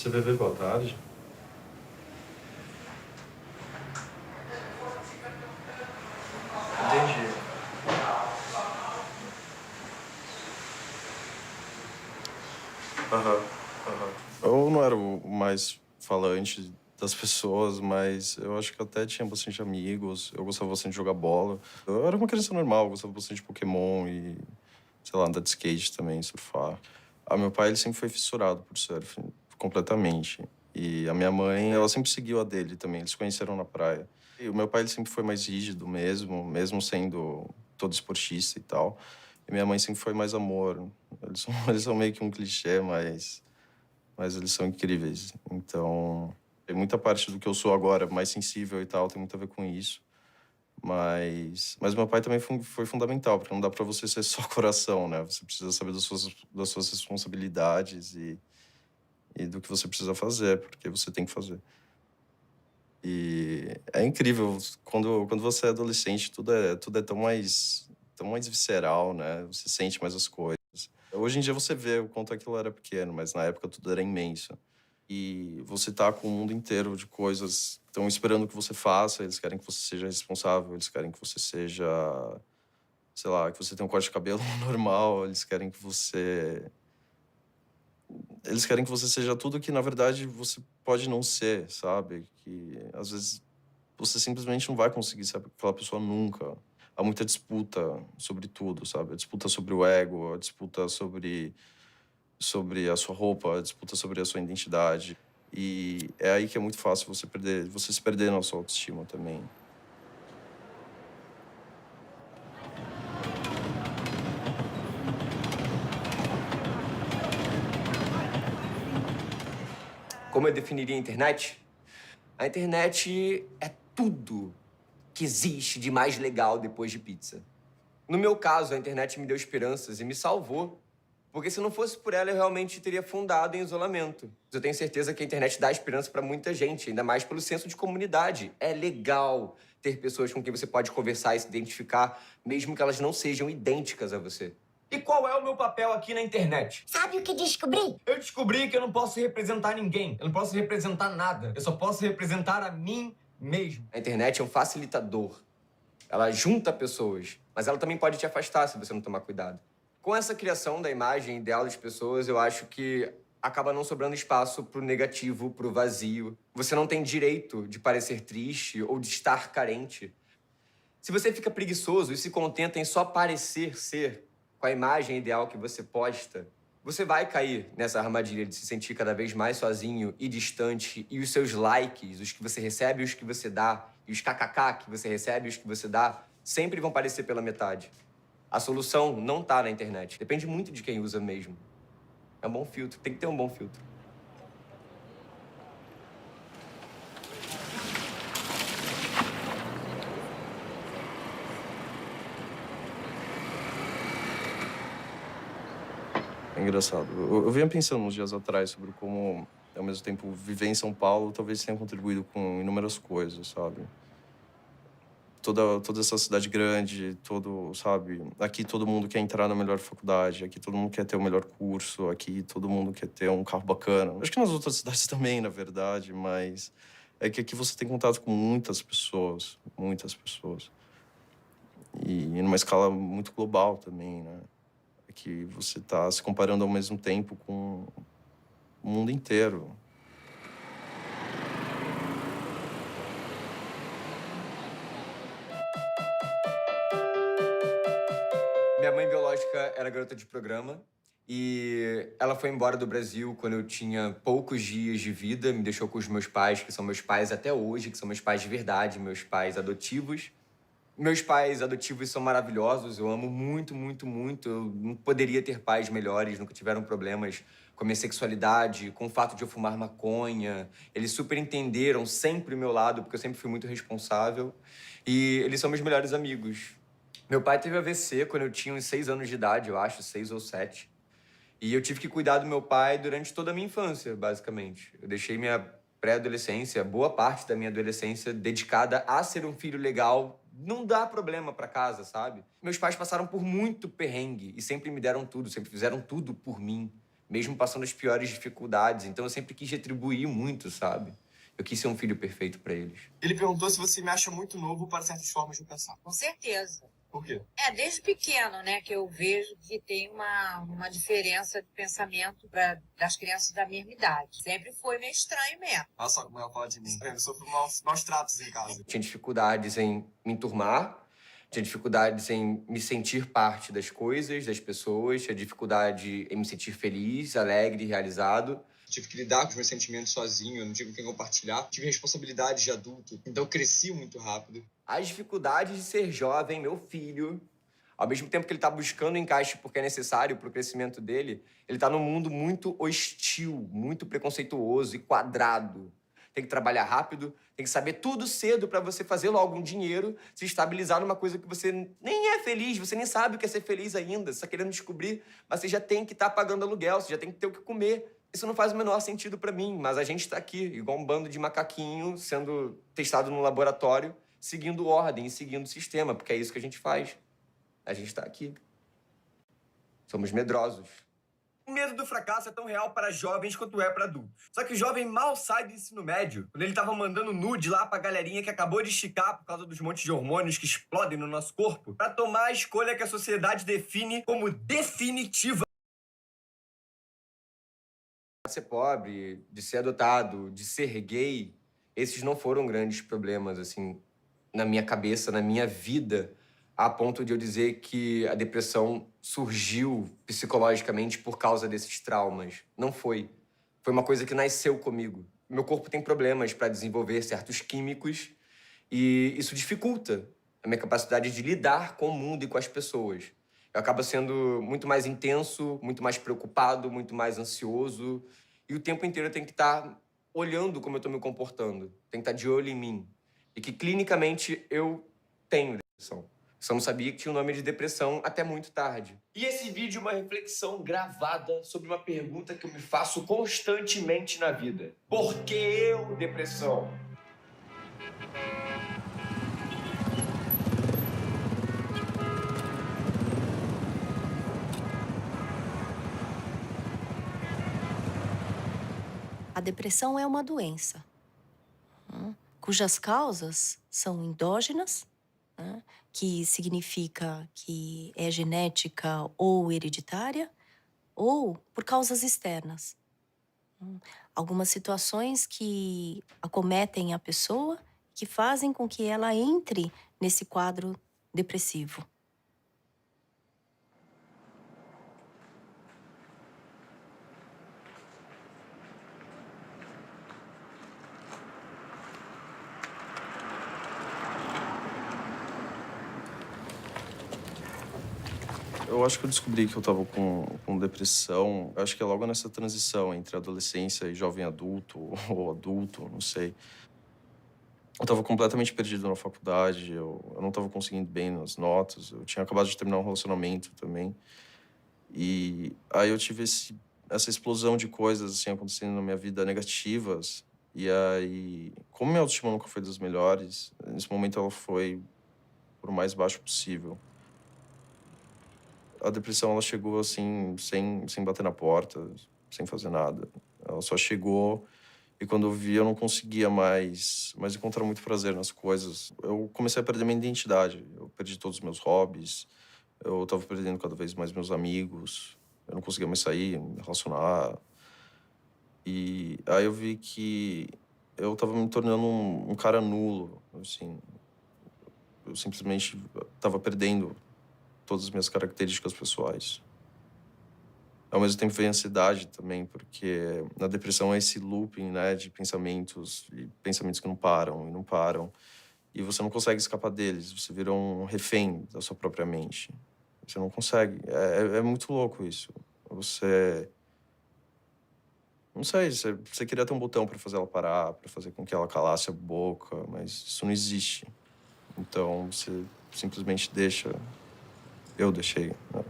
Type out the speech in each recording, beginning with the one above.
CVV, boa tarde. Entendi. Aham, aham. Eu não era o mais falante das pessoas, mas eu acho que eu até tinha bastante amigos. Eu gostava bastante de jogar bola. Eu era uma criança normal, eu gostava bastante de Pokémon e, sei lá, andar de skate também, surfar. Meu pai, ele sempre foi fissurado por surf, completamente. E a minha mãe, ela sempre seguiu a dele também. Eles se conheceram na praia. E o meu pai, ele sempre foi mais rígido mesmo sendo todo esportista e tal. E minha mãe sempre foi mais amor. Eles são meio que um clichê, mas eles são incríveis. Então, tem muita parte do que eu sou agora, mais sensível e tal, tem muito a ver com isso. Mas meu pai também foi fundamental, porque não dá pra você ser só coração, né? Você precisa saber das suas responsabilidades e do que você precisa fazer, porque você tem que fazer. E é incrível, quando você é adolescente, tudo é tão mais visceral, né? Você sente mais as coisas. Hoje em dia você vê o quanto aquilo era pequeno, mas na época tudo era imenso. E você tá com o mundo inteiro de coisas que estão esperando que você faça, eles querem que você seja responsável, eles querem que você seja, sei lá, que você tenha um corte de cabelo normal, eles querem que você seja tudo que na verdade você pode não ser, sabe? Que às vezes você simplesmente não vai conseguir ser aquela pessoa nunca. Há muita disputa sobre tudo, sabe? A disputa sobre o ego, a disputa sobre a sua roupa, a disputa sobre a sua identidade. E é aí que é muito fácil você se perder na sua autoestima também. Como eu definiria a internet? A internet é tudo que existe de mais legal depois de pizza. No meu caso, a internet me deu esperanças e me salvou. Porque se não fosse por ela, eu realmente teria fundado em isolamento. Eu tenho certeza que a internet dá esperança para muita gente, ainda mais pelo senso de comunidade. É legal ter pessoas com quem você pode conversar e se identificar, mesmo que elas não sejam idênticas a você. E qual é o meu papel aqui na internet? Sabe o que descobri? Eu descobri que eu não posso representar ninguém. Eu não posso representar nada. Eu só posso representar a mim mesmo. A internet é um facilitador. Ela junta pessoas, mas ela também pode te afastar se você não tomar cuidado. Com essa criação da imagem ideal das pessoas, eu acho que acaba não sobrando espaço pro negativo, pro vazio. Você não tem direito de parecer triste ou de estar carente. Se você fica preguiçoso e se contenta em só parecer ser com a imagem ideal que você posta, você vai cair nessa armadilha de se sentir cada vez mais sozinho e distante, e os seus likes, os que você recebe e os que você dá, e os kkk que você recebe e os que você dá, sempre vão parecer pela metade. A solução não tá na internet. Depende muito de quem usa mesmo. É um bom filtro, tem que ter um bom filtro. É engraçado. Eu vinha pensando uns dias atrás sobre como, ao mesmo tempo, viver em São Paulo talvez tenha contribuído com inúmeras coisas, sabe? Toda essa cidade grande, sabe? Aqui todo mundo quer entrar na melhor faculdade, aqui todo mundo quer ter o melhor curso, aqui todo mundo quer ter um carro bacana. Acho que nas outras cidades também, na verdade, mas é que aqui você tem contato com muitas pessoas, muitas pessoas. E numa escala muito global também, né? É que você tá se comparando ao mesmo tempo com o mundo inteiro. Minha mãe biológica era garota de programa e ela foi embora do Brasil quando eu tinha poucos dias de vida, me deixou com os meus pais, que são meus pais até hoje, que são meus pais de verdade, meus pais adotivos. Meus pais adotivos são maravilhosos, eu amo muito, muito, muito. Eu não poderia ter pais melhores, nunca tiveram problemas com a minha sexualidade, com o fato de eu fumar maconha. Eles super entenderam sempre o meu lado, porque eu sempre fui muito responsável. E eles são meus melhores amigos. Meu pai teve AVC quando eu tinha uns 6 anos de idade, eu acho, 6 ou 7. E eu tive que cuidar do meu pai durante toda a minha infância, basicamente. Eu deixei minha pré-adolescência, boa parte da minha adolescência, dedicada a ser um filho legal. Não dá problema pra casa, sabe? Meus pais passaram por muito perrengue e sempre me deram tudo, sempre fizeram tudo por mim. mesmo passando as piores dificuldades. Então eu sempre quis retribuir muito, sabe? Eu quis ser um filho perfeito pra eles. Ele perguntou se você me acha muito novo para certas formas de pensar. Com certeza. Por quê? Desde pequeno, né, que eu vejo que tem uma diferença de pensamento das crianças da mesma idade. Sempre foi meio estranho mesmo. Olha só como ela fala de mim. Eu sofro maus tratos em casa. Tinha dificuldades em me enturmar, tinha dificuldades em me sentir parte das coisas, das pessoas, tinha dificuldade em me sentir feliz, alegre, realizado. Tive que lidar com os meus sentimentos sozinho, eu não tive com quem compartilhar. Tive responsabilidades de adulto, então eu cresci muito rápido. As dificuldades de ser jovem, meu filho, ao mesmo tempo que ele está buscando encaixe porque é necessário para o crescimento dele, ele está num mundo muito hostil, muito preconceituoso e quadrado. Tem que trabalhar rápido, tem que saber tudo cedo para você fazer logo um dinheiro, se estabilizar numa coisa que você nem é feliz, você nem sabe o que é ser feliz ainda, você está querendo descobrir, mas você já tem que estar pagando aluguel, você já tem que ter o que comer. Isso não faz o menor sentido para mim, mas a gente está aqui, igual um bando de macaquinho sendo testado no laboratório, seguindo ordem e seguindo o sistema, porque é isso que a gente faz. A gente está aqui. Somos medrosos. O medo do fracasso é tão real para jovens quanto é para adultos. Só que o jovem mal sai do ensino médio, quando ele tava mandando nude lá pra galerinha que acabou de esticar por causa dos montes de hormônios que explodem no nosso corpo, pra tomar a escolha que a sociedade define como definitiva. De ser pobre, de ser adotado, de ser gay, esses não foram grandes problemas, assim, na minha cabeça, na minha vida, a ponto de eu dizer que a depressão surgiu psicologicamente por causa desses traumas. Não foi. Foi uma coisa que nasceu comigo. Meu corpo tem problemas para desenvolver certos químicos e isso dificulta a minha capacidade de lidar com o mundo e com as pessoas. Eu acabo sendo muito mais intenso, muito mais preocupado, muito mais ansioso. E o tempo inteiro eu tenho que estar olhando como eu estou me comportando. Tem que estar de olho em mim. E que, clinicamente, eu tenho depressão. Só não sabia que tinha o nome de depressão até muito tarde. E esse vídeo é uma reflexão gravada sobre uma pergunta que eu me faço constantemente na vida. Por que eu, depressão? A depressão é uma doença, cujas causas são endógenas, que significa que é genética ou hereditária, ou por causas externas. Algumas situações que acometem a pessoa, que fazem com que ela entre nesse quadro depressivo. Eu acho que eu descobri que eu tava com depressão, acho que é logo nessa transição entre adolescência e jovem adulto, ou adulto, não sei. Eu tava completamente perdido na faculdade, eu não tava conseguindo bem nas notas, eu tinha acabado de terminar um relacionamento também. E aí eu tive essa explosão de coisas, assim, acontecendo na minha vida, negativas. E aí, como minha autoestima nunca foi das melhores, nesse momento ela foi por mais baixo possível. A depressão, ela chegou assim, sem bater na porta, sem fazer nada. Ela só chegou e quando eu vi, eu não conseguia mais encontrar muito prazer nas coisas. Eu comecei a perder minha identidade. Eu perdi todos os meus hobbies. Eu tava perdendo cada vez mais meus amigos. Eu não conseguia mais sair, me relacionar. E aí eu vi que eu tava me tornando um cara nulo, assim. Eu simplesmente tava perdendo todas as minhas características pessoais. Ao mesmo tempo veio a ansiedade também, porque na depressão é esse looping, né, de pensamentos, e pensamentos que não param e não param. E você não consegue escapar deles, você vira um refém da sua própria mente. Você não consegue. É muito louco isso. Você... Não sei, você queria ter um botão para fazer ela parar, para fazer com que ela calasse a boca, mas isso não existe. Então você simplesmente deixa... Eu deixei, né?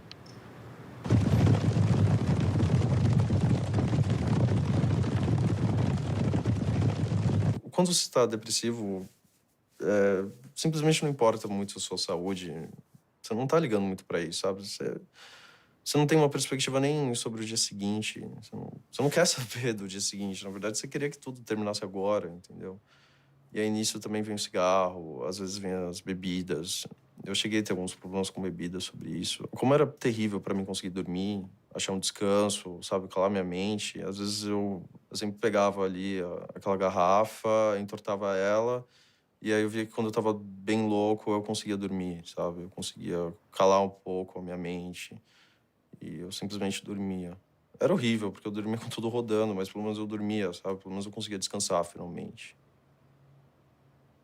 Quando você está depressivo, simplesmente não importa muito a sua saúde. Você não tá ligando muito para isso, sabe? Você não tem uma perspectiva nem sobre o dia seguinte. Você não quer saber do dia seguinte. Na verdade, você queria que tudo terminasse agora, entendeu? E aí, nisso também vem o cigarro, às vezes vem as bebidas. Eu cheguei a ter alguns problemas com bebidas sobre isso. Como era terrível para mim conseguir dormir, achar um descanso, sabe? Calar minha mente. Às vezes eu sempre pegava ali aquela garrafa, entortava ela. E aí eu via que quando eu tava bem louco, eu conseguia dormir, sabe? Eu conseguia calar um pouco a minha mente. E eu simplesmente dormia. Era horrível, porque eu dormia com tudo rodando, mas pelo menos eu dormia, sabe? Pelo menos eu conseguia descansar finalmente.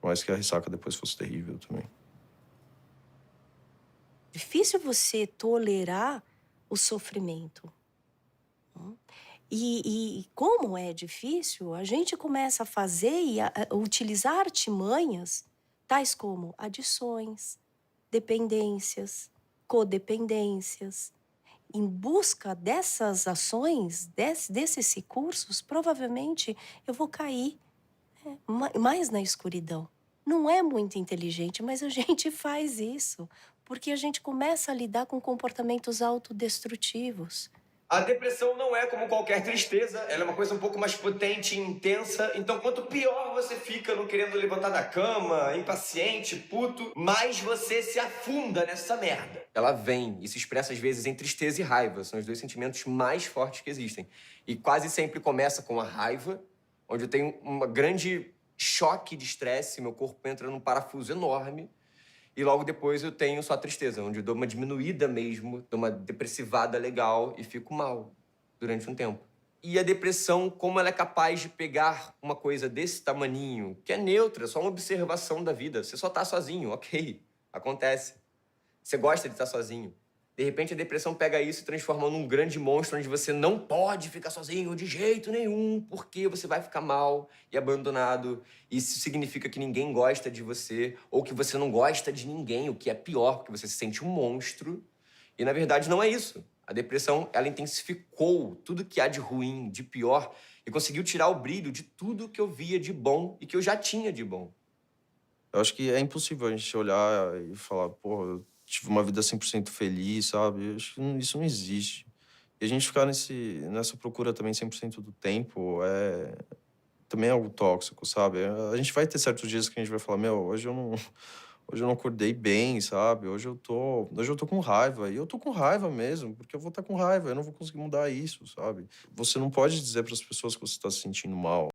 Mas que a ressaca depois fosse terrível também. Difícil você tolerar o sofrimento. E como é difícil, a gente começa a fazer e a utilizar artimanhas tais como adições, dependências, codependências. Em busca dessas ações, desses recursos, provavelmente eu vou cair mais na escuridão. Não é muito inteligente, mas a gente faz isso porque a gente começa a lidar com comportamentos autodestrutivos. A depressão não é como qualquer tristeza, ela é uma coisa um pouco mais potente e intensa. Então, quanto pior você fica não querendo levantar da cama, impaciente, puto, mais você se afunda nessa merda. Ela vem e se expressa às vezes em tristeza e raiva. São os dois sentimentos mais fortes que existem. E quase sempre começa com a raiva, onde eu tenho um grande choque de estresse, meu corpo entra num parafuso enorme. E logo depois eu tenho só a tristeza, onde eu dou uma diminuída mesmo, dou uma depressivada legal e fico mal durante um tempo. E a depressão, como ela é capaz de pegar uma coisa desse tamaninho, que é neutra, só uma observação da vida. Você só tá sozinho, ok, acontece. Você gosta de estar sozinho. De repente a depressão pega isso e transforma num grande monstro onde você não pode ficar sozinho de jeito nenhum, porque você vai ficar mal e abandonado. Isso significa que ninguém gosta de você ou que você não gosta de ninguém, o que é pior, porque você se sente um monstro. E na verdade não é isso. A depressão, ela intensificou tudo que há de ruim, de pior e conseguiu tirar o brilho de tudo que eu via de bom e que eu já tinha de bom. Eu acho que é impossível a gente olhar e falar, pô, eu tive uma vida 100% feliz, sabe? Eu acho que isso não existe. E a gente ficar nessa procura também 100% do tempo também é algo tóxico, sabe? A gente vai ter certos dias que a gente vai falar, meu, hoje eu não acordei bem, sabe? Hoje eu tô com raiva. E eu tô com raiva mesmo, porque eu vou estar com raiva, eu não vou conseguir mudar isso, sabe? Você não pode dizer para as pessoas que você está se sentindo mal.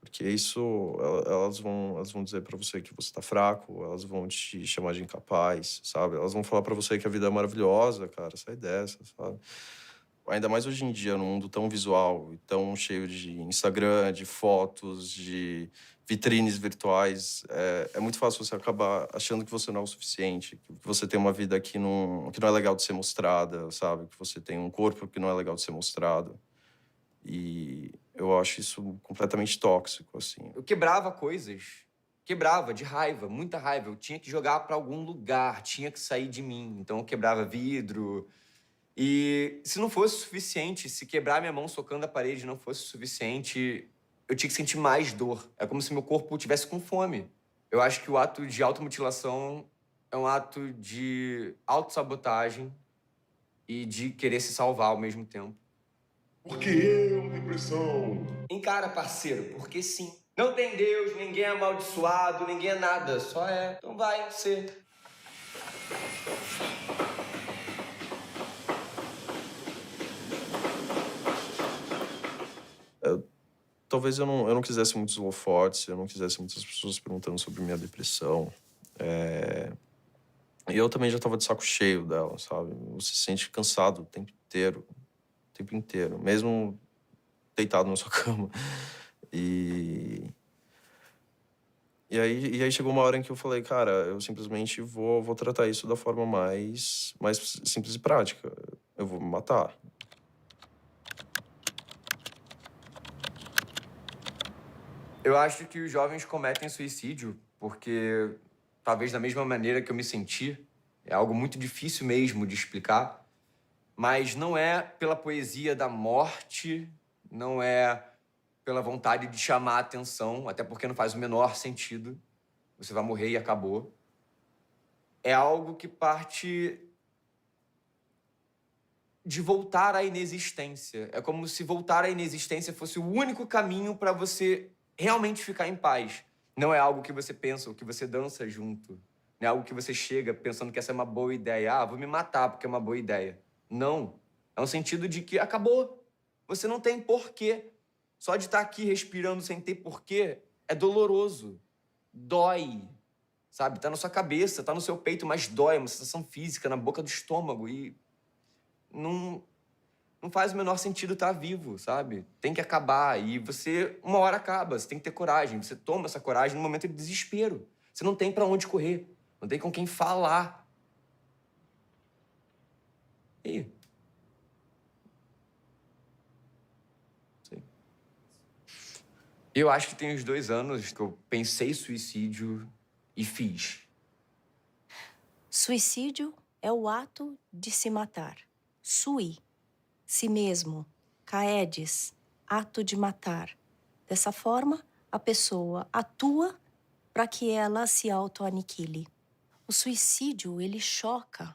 Porque isso, elas vão dizer pra você que você tá fraco, elas vão te chamar de incapaz, sabe? Elas vão falar pra você que a vida é maravilhosa, cara, sai dessa, sabe? Ainda mais hoje em dia, num mundo tão visual e tão cheio de Instagram, de fotos, de vitrines virtuais, é muito fácil você acabar achando que você não é o suficiente, que você tem uma vida que não é legal de ser mostrada, sabe? Que você tem um corpo que não é legal de ser mostrado. E eu acho isso completamente tóxico, assim. Eu quebrava coisas. Quebrava de raiva, muita raiva. Eu tinha que jogar pra algum lugar, tinha que sair de mim. Então eu quebrava vidro. E se não fosse suficiente, se quebrar minha mão socando a parede não fosse suficiente, eu tinha que sentir mais dor. É como se meu corpo estivesse com fome. Eu acho que o ato de automutilação é um ato de autossabotagem e de querer se salvar ao mesmo tempo. Porque eu, depressão. Encara, parceiro, porque sim. Não tem Deus, ninguém é amaldiçoado, ninguém é nada, só é. Então vai ser. Talvez eu não quisesse muitos holofotes, eu não quisesse muitas pessoas perguntando sobre minha depressão. E eu também já tava de saco cheio dela, sabe? Você se sente cansado o tempo inteiro, mesmo deitado na sua cama. E aí chegou uma hora em que eu falei, cara, eu simplesmente vou tratar isso da forma mais simples e prática. Eu vou me matar. Eu acho que os jovens cometem suicídio porque, talvez da mesma maneira que eu me senti, é algo muito difícil mesmo de explicar, mas não é pela poesia da morte, não é pela vontade de chamar a atenção, até porque não faz o menor sentido. Você vai morrer e acabou. É algo que parte de voltar à inexistência. É como se voltar à inexistência fosse o único caminho para você realmente ficar em paz. Não é algo que você pensa ou que você dança junto. Não é algo que você chega pensando que essa é uma boa ideia. Ah, vou me matar porque é uma boa ideia. Não. É um sentido de que acabou. Você não tem porquê. Só de estar aqui respirando sem ter porquê é doloroso. Dói. Sabe? Tá na sua cabeça, tá no seu peito, mas dói. É uma sensação física na boca do estômago. E não faz o menor sentido estar vivo, sabe? Tem que acabar. E você, uma hora acaba. Você tem que ter coragem. Você toma essa coragem no momento de desespero. Você não tem pra onde correr. Não tem com quem falar. E aí? Sei. Eu acho que tem uns 2 anos que eu pensei suicídio e fiz. Suicídio é o ato de se matar. Sui, si mesmo. Caedes, ato de matar. Dessa forma, a pessoa atua para que ela se autoaniquile. O suicídio, ele choca,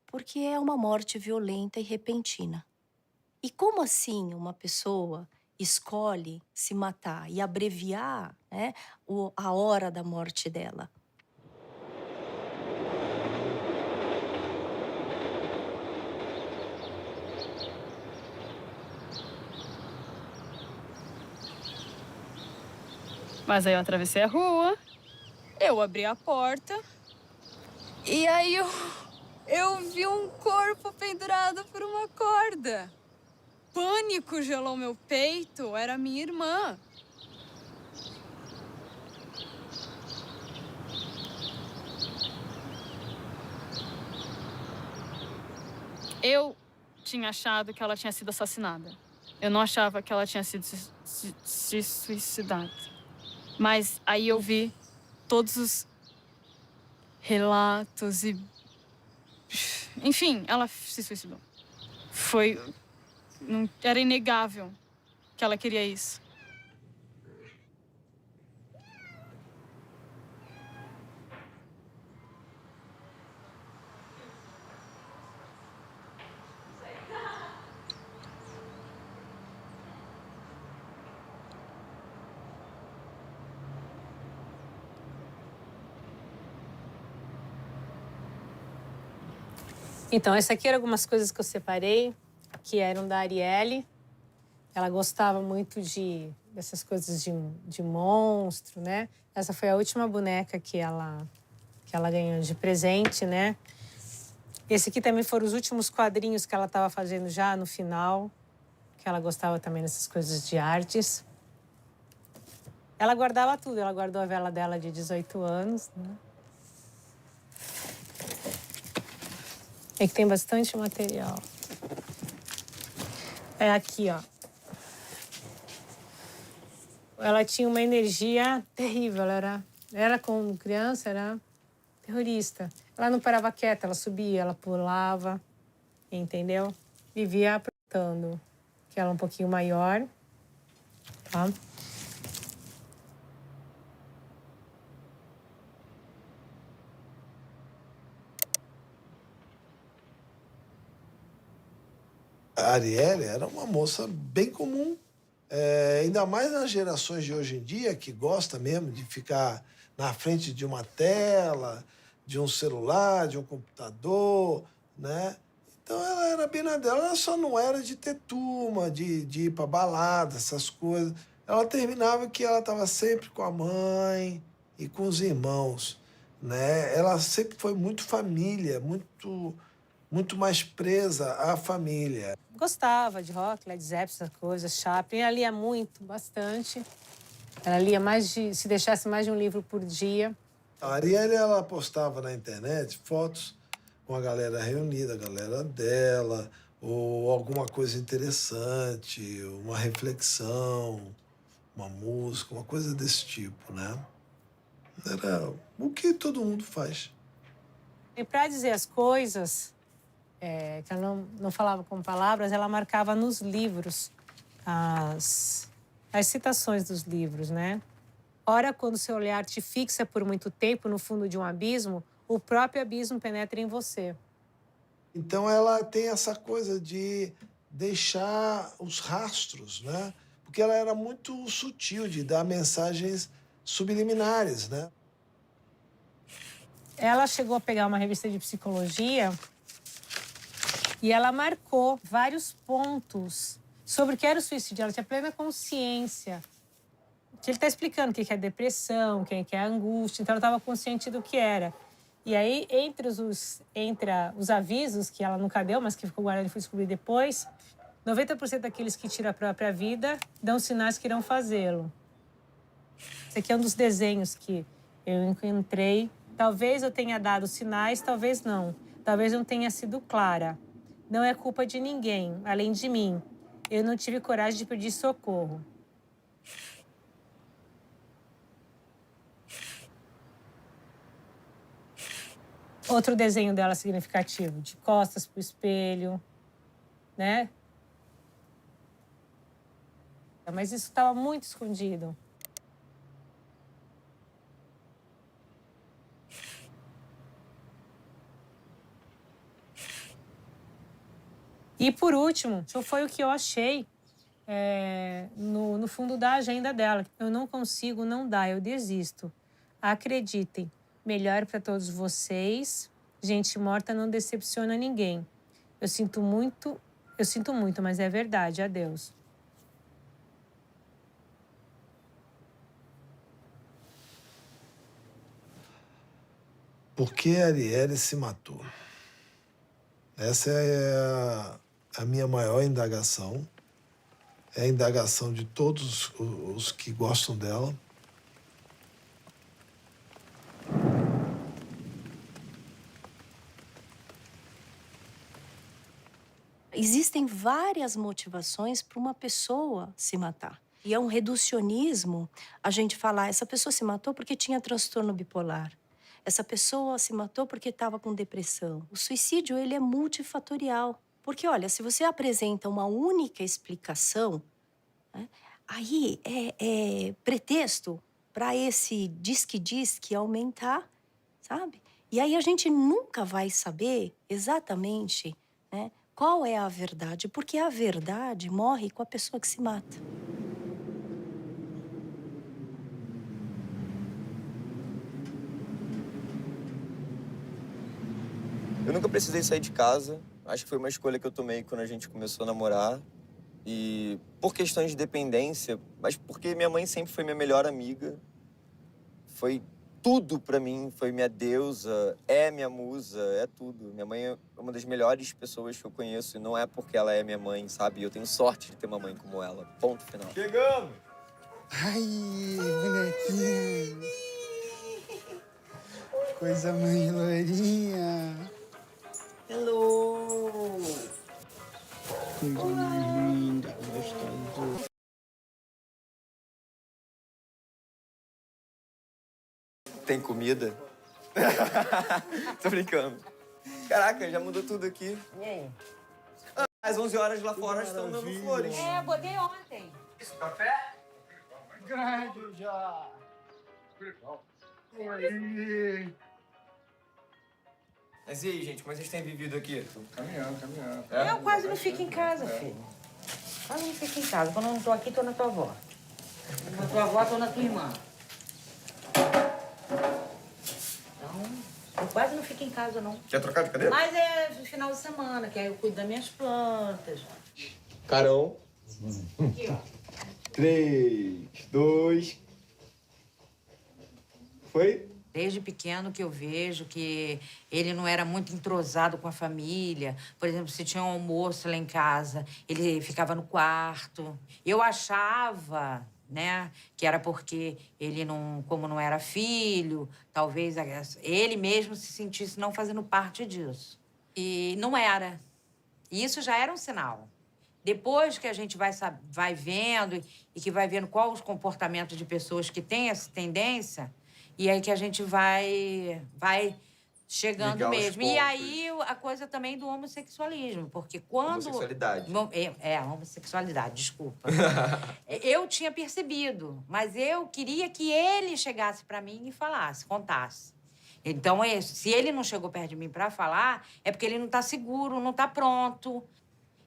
porque é uma morte violenta e repentina. E como assim uma pessoa escolhe se matar e abreviar, né, a hora da morte dela? Mas aí eu atravessei a rua, eu abri a porta e aí eu vi um corpo pendurado por uma corda. Pânico gelou meu peito, era minha irmã. Eu tinha achado que ela tinha sido assassinada. Eu não achava que ela tinha sido se suicidado. Mas aí eu vi todos os relatos e... Enfim, ela se suicidou. Era inegável que ela queria isso. Então, essa aqui eram algumas coisas que eu separei, que eram da Arielle. Ela gostava muito dessas coisas de monstro, né? Essa foi a última boneca que ela ganhou de presente, né? Esse aqui também foram os últimos quadrinhos que ela estava fazendo já no final, que ela gostava também dessas coisas de artes. Ela guardava tudo, ela guardou a vela dela de 18 anos, né? É que tem bastante material. É aqui, ó. Ela tinha uma energia terrível. Ela era como criança, era terrorista. Ela não parava quieta, ela subia, ela pulava, entendeu? Vivia aprontando. Que ela é um pouquinho maior, tá? A Arielle era uma moça bem comum, ainda mais nas gerações de hoje em dia, que gosta mesmo de ficar na frente de uma tela, de um celular, de um computador, né? Então ela era bem na dela, ela só não era de ter turma, de ir pra balada, essas coisas. Ela terminava que ela estava sempre com a mãe e com os irmãos, né? Ela sempre foi muito família, muito mais presa à família. Gostava de rock, Led Zeppelin, essas coisas, Chaplin. Ela lia muito, bastante. Ela lia se deixasse mais de um livro por dia. A Arielle, ela postava na internet fotos com a galera reunida, a galera dela, ou alguma coisa interessante, uma reflexão, uma música, uma coisa desse tipo, né? Era o que todo mundo faz. E para dizer as coisas, que ela não falava com palavras, ela marcava nos livros as citações dos livros, né? Ora, quando seu olhar te fixa por muito tempo no fundo de um abismo, o próprio abismo penetra em você. Então ela tem essa coisa de deixar os rastros, né? Porque ela era muito sutil de dar mensagens subliminares, né? Ela chegou a pegar uma revista de psicologia e ela marcou vários pontos sobre o que era o suicídio. Ela tinha plena consciência. Que ele está explicando o que é depressão, o que é angústia, então ela estava consciente do que era. E aí, entre os avisos que ela nunca deu, mas que ficou guardado e foi descobrir depois, 90% daqueles que tiram a própria vida dão sinais que irão fazê-lo. Esse aqui é um dos desenhos que eu encontrei. Talvez eu tenha dado sinais, talvez não. Talvez não tenha sido clara. Não é culpa de ninguém, além de mim. Eu não tive coragem de pedir socorro. Outro desenho dela significativo, de costas pro espelho, né? Mas isso estava muito escondido. E, por último, isso foi o que eu achei no fundo da agenda dela. Eu não consigo, não dá, eu desisto. Acreditem, melhor para todos vocês. Gente morta não decepciona ninguém. Eu sinto muito, mas é verdade. Adeus. Por que a Arielle se matou? Essa é a minha maior indagação. É a indagação de todos os que gostam dela. Existem várias motivações para uma pessoa se matar. E é um reducionismo a gente falar, essa pessoa se matou porque tinha transtorno bipolar. Essa pessoa se matou porque estava com depressão. O suicídio, ele é multifatorial. Porque, olha, se você apresenta uma única explicação, né, aí é pretexto para esse diz-que aumentar, sabe? E aí a gente nunca vai saber exatamente, né, qual é a verdade, porque a verdade morre com a pessoa que se mata. Eu nunca precisei sair de casa. Acho que foi uma escolha que eu tomei quando a gente começou a namorar. E por questões de dependência, mas porque minha mãe sempre foi minha melhor amiga. Foi tudo pra mim, foi minha deusa, é minha musa, é tudo. Minha mãe é uma das melhores pessoas que eu conheço e não é porque ela é minha mãe, sabe? Eu tenho sorte de ter uma mãe como ela. Ponto final. Chegamos! Ai, bonequinho. Coisa mais loirinha. Hello! Coisa mais linda, gostosa. Tem comida? Tô brincando. Caraca, já mudou tudo aqui. E aí? Às 11 horas lá fora estão dando flores. É, botei ontem. Isso, café? Grande já. Mas e aí, gente, como vocês têm vivido aqui? Caminhando. Eu quase não fico em casa, filho. Quase não fico em casa. Quando eu não tô aqui, tô na tua avó. Na tua avó, tô na tua irmã. Então, eu quase não fico em casa, não. Quer trocar de cadeira? Mas é no final de semana, que aí eu cuido das minhas plantas. Carão. Aqui, ó. 3, 2... Foi? Desde pequeno que eu vejo que ele não era muito entrosado com a família. Por exemplo, se tinha um almoço lá em casa, ele ficava no quarto. Eu achava, né, que era porque ele não, como não era filho, talvez ele mesmo se sentisse não fazendo parte disso. E não era. E isso já era um sinal. Depois que a gente vai vendo e que vai vendo qual os comportamentos de pessoas que têm essa tendência, e aí que a gente vai chegando Ligar os mesmo. E pontos. aí a coisa também do homossexualismo, porque quando... Homossexualidade. A homossexualidade, desculpa. Eu tinha percebido, mas eu queria que ele chegasse pra mim e falasse, contasse. Então, se ele não chegou perto de mim para falar, é porque ele não está seguro, não está pronto.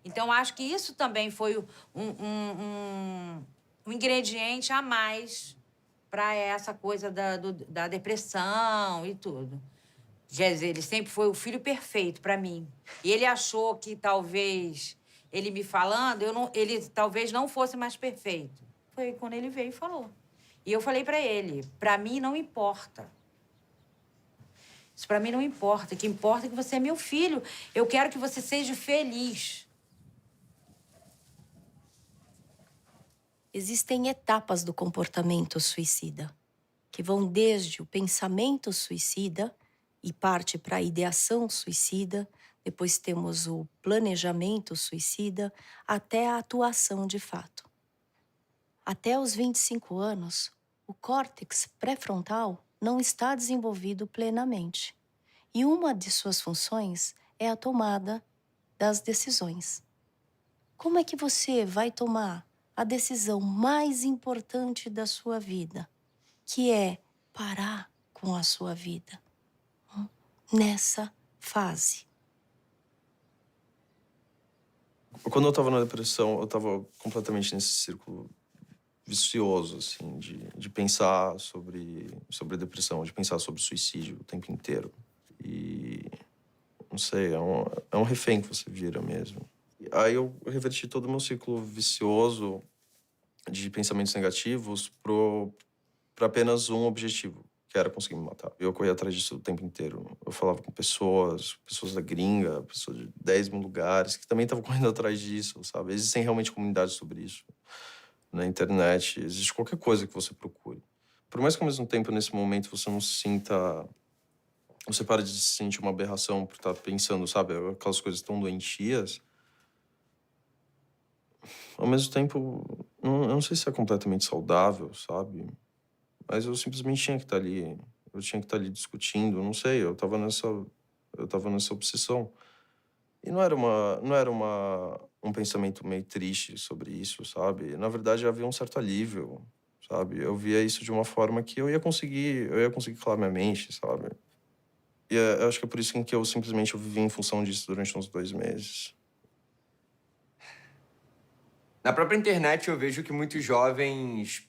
Então, acho que isso também foi um ingrediente a mais para essa coisa da depressão e tudo. Quer dizer, ele sempre foi o filho perfeito para mim. E ele achou que talvez ele me falando, ele talvez não fosse mais perfeito. Foi quando ele veio e falou. E eu falei para ele, para mim não importa. Isso para mim não importa. O que importa é que você é meu filho. Eu quero que você seja feliz. Existem etapas do comportamento suicida, que vão desde o pensamento suicida e parte para a ideação suicida, depois temos o planejamento suicida, até a atuação de fato. Até os 25 anos, o córtex pré-frontal não está desenvolvido plenamente. E uma de suas funções é a tomada das decisões. Como é que você vai tomar a decisão mais importante da sua vida, que é parar com a sua vida nessa fase? Quando eu tava na depressão, eu tava completamente nesse círculo vicioso, assim, de pensar sobre depressão, de pensar sobre suicídio o tempo inteiro. E, não sei, é um refém que você vira mesmo. Aí eu reverti todo o meu ciclo vicioso de pensamentos negativos para apenas um objetivo, que era conseguir me matar. Eu corri atrás disso o tempo inteiro. Eu falava com pessoas da gringa, pessoas de 10 mil lugares, que também estavam correndo atrás disso, sabe? Existem realmente comunidades sobre isso. Na internet, existe qualquer coisa que você procure. Por mais que ao mesmo tempo, nesse momento, você não se sinta... Você para de se sentir uma aberração por estar pensando, sabe? Aquelas coisas tão doentias. Ao mesmo tempo, eu não sei se é completamente saudável, sabe? Mas eu simplesmente tinha que estar ali. Eu tinha que estar ali discutindo, não sei. Eu tava nessa obsessão. E não era um pensamento meio triste sobre isso, sabe? Na verdade, havia um certo alívio, sabe? Eu via isso de uma forma que eu ia conseguir calar minha mente, sabe? E eu acho que é por isso que eu simplesmente vivi em função disso durante uns 2 meses. Na própria internet, eu vejo que muitos jovens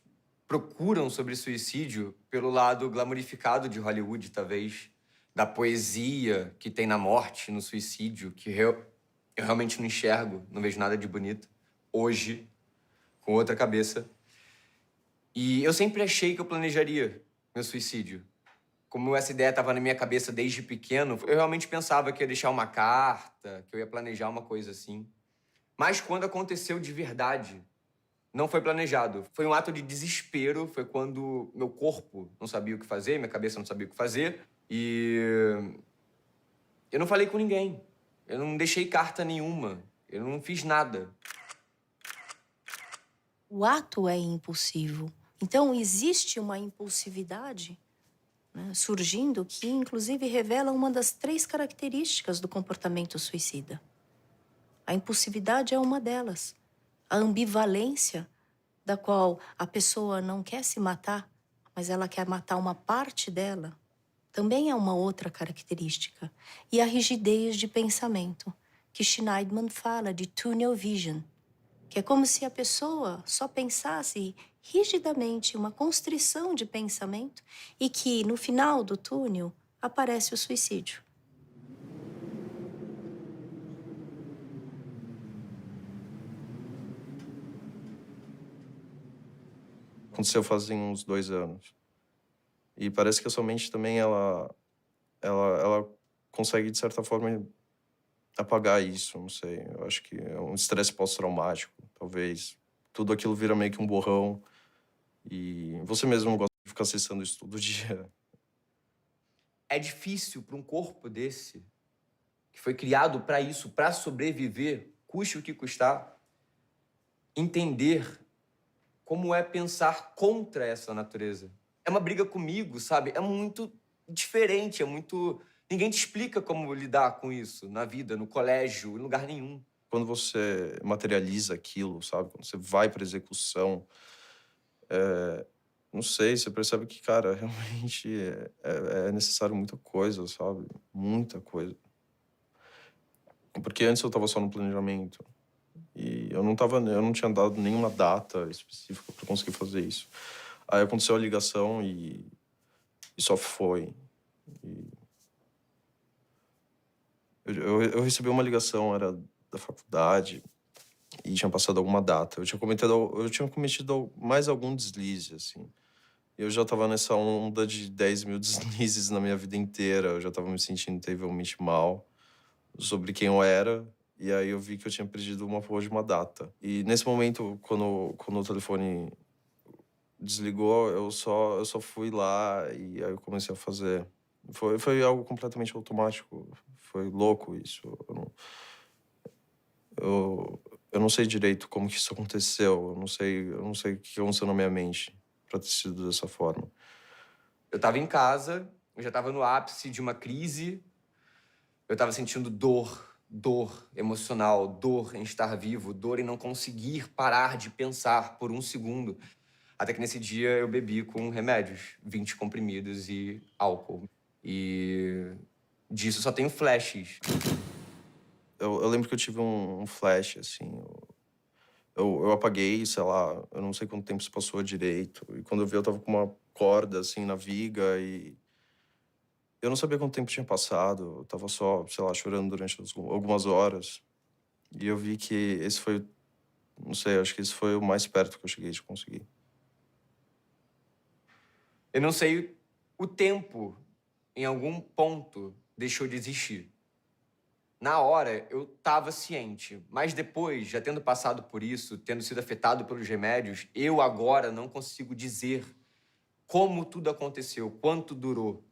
procuram sobre suicídio pelo lado glamorificado de Hollywood, talvez, da poesia que tem na morte, no suicídio, que eu realmente não enxergo, não vejo nada de bonito, hoje, com outra cabeça. E eu sempre achei que eu planejaria meu suicídio. Como essa ideia estava na minha cabeça desde pequeno, eu realmente pensava que ia deixar uma carta, que eu ia planejar uma coisa assim. Mas quando aconteceu de verdade, não foi planejado. Foi um ato de desespero, foi quando meu corpo não sabia o que fazer, minha cabeça não sabia o que fazer. E eu não falei com ninguém. Eu não deixei carta nenhuma. Eu não fiz nada. O ato é impulsivo. Então, existe uma impulsividade, né, surgindo que, inclusive, revela uma das 3 características do comportamento suicida. A impulsividade é uma delas. A ambivalência, da qual a pessoa não quer se matar, mas ela quer matar uma parte dela, também é uma outra característica. E a rigidez de pensamento, que Schneidman fala de tunnel vision, que é como se a pessoa só pensasse rigidamente uma constrição de pensamento e que, no final do túnel, aparece o suicídio. Aconteceu fazem uns 2 anos. E parece que a sua mente também, ela consegue, de certa forma, apagar isso, não sei. Eu acho que é um estresse pós-traumático, talvez. Tudo aquilo vira meio que um borrão. E você mesmo não gosta de ficar acessando isso todo dia. É difícil para um corpo desse, que foi criado para isso, para sobreviver, custe o que custar, entender como é pensar contra essa natureza. É uma briga comigo, sabe? É muito diferente, é muito... Ninguém te explica como lidar com isso na vida, no colégio, em lugar nenhum. Quando você materializa aquilo, sabe? Quando você vai para execução, não sei, você percebe que, cara, realmente é necessário muita coisa, sabe? Muita coisa. Porque antes eu tava só no planejamento. E eu não tinha dado nenhuma data específica para conseguir fazer isso. Aí aconteceu a ligação e só foi. E eu recebi uma ligação, era da faculdade, e tinha passado alguma data. Eu tinha cometido mais algum deslize, assim. Eu já tava nessa onda de 10 mil deslizes na minha vida inteira. Eu já tava me sentindo terrivelmente mal sobre quem eu era. E aí eu vi que eu tinha perdido uma porra de uma data. E nesse momento, quando o telefone desligou, eu só fui lá e aí eu comecei a fazer. Foi algo completamente automático. Foi louco isso. Eu não sei direito como que isso aconteceu. Eu não sei o que aconteceu na minha mente para ter sido dessa forma. Eu tava em casa, eu já tava no ápice de uma crise. Eu tava sentindo dor emocional, dor em estar vivo, dor em não conseguir parar de pensar por um segundo. Até que nesse dia eu bebi com remédios, 20 comprimidos e álcool. E disso só tenho flashes. Eu lembro que eu tive um flash, assim. Eu apaguei, sei lá, eu não sei quanto tempo se passou direito. E quando eu vi, eu tava com uma corda, assim, na viga e... Eu não sabia quanto tempo tinha passado. Eu tava só, sei lá, chorando durante algumas horas. E eu vi que esse foi... Não sei, acho que esse foi o mais perto que eu cheguei de conseguir. Eu não sei, o tempo, em algum ponto, deixou de existir. Na hora, eu tava ciente, mas depois, já tendo passado por isso, tendo sido afetado pelos remédios, eu agora não consigo dizer como tudo aconteceu, quanto durou.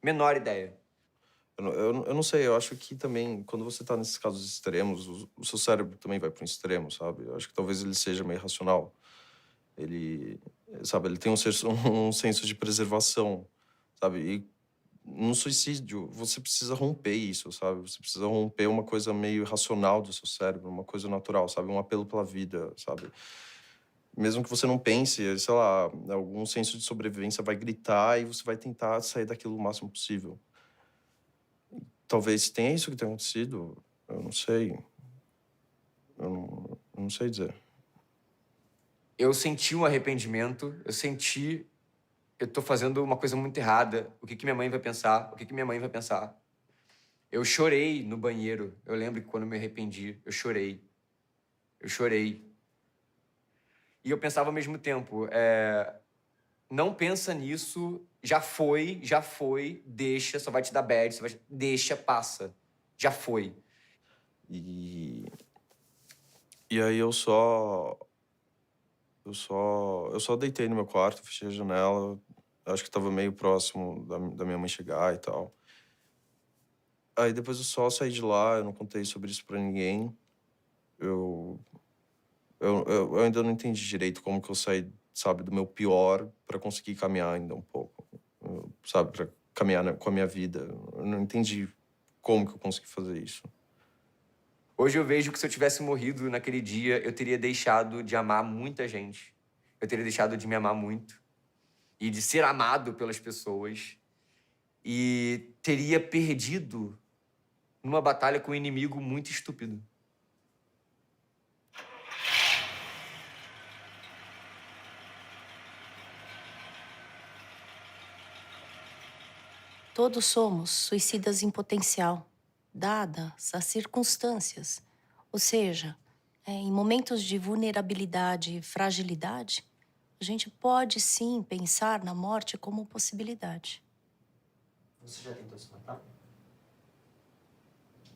Menor ideia. Eu não sei, eu acho que também, quando você tá nesses casos extremos, o seu cérebro também vai para um extremo, sabe? Eu acho que talvez ele seja meio racional. Ele, sabe, ele tem um senso de preservação, sabe? E no suicídio, você precisa romper isso, sabe? Você precisa romper uma coisa meio irracional do seu cérebro, uma coisa natural, sabe? Um apelo pela vida, sabe? Mesmo que você não pense, sei lá, algum senso de sobrevivência vai gritar e você vai tentar sair daquilo o máximo possível. Talvez tenha isso que tenha acontecido, eu não sei. Eu não sei dizer. Eu senti um arrependimento, eu tô fazendo uma coisa muito errada. O que que minha mãe vai pensar? O que que minha mãe vai pensar? Eu chorei no banheiro. Eu lembro que quando eu me arrependi, eu chorei. Eu chorei. E eu pensava ao mesmo tempo, não pensa nisso, já foi, deixa, só vai te dar bad, deixa, passa. Já foi. E aí eu só deitei no meu quarto, fechei a janela. Acho que tava meio próximo da minha mãe chegar e tal. Aí depois eu só saí de lá, eu não contei sobre isso pra ninguém. Eu ainda não entendi direito como que eu saí, sabe, do meu pior pra conseguir caminhar ainda um pouco. Sabe, pra caminhar com a minha vida. Eu não entendi como que eu consegui fazer isso. Hoje eu vejo que se eu tivesse morrido naquele dia, eu teria deixado de amar muita gente. Eu teria deixado de me amar muito. E de ser amado pelas pessoas. E teria perdido numa batalha com um inimigo muito estúpido. Todos somos suicidas em potencial, dadas as circunstâncias. Ou seja, em momentos de vulnerabilidade e fragilidade, a gente pode sim pensar na morte como possibilidade. Você já tentou se matar?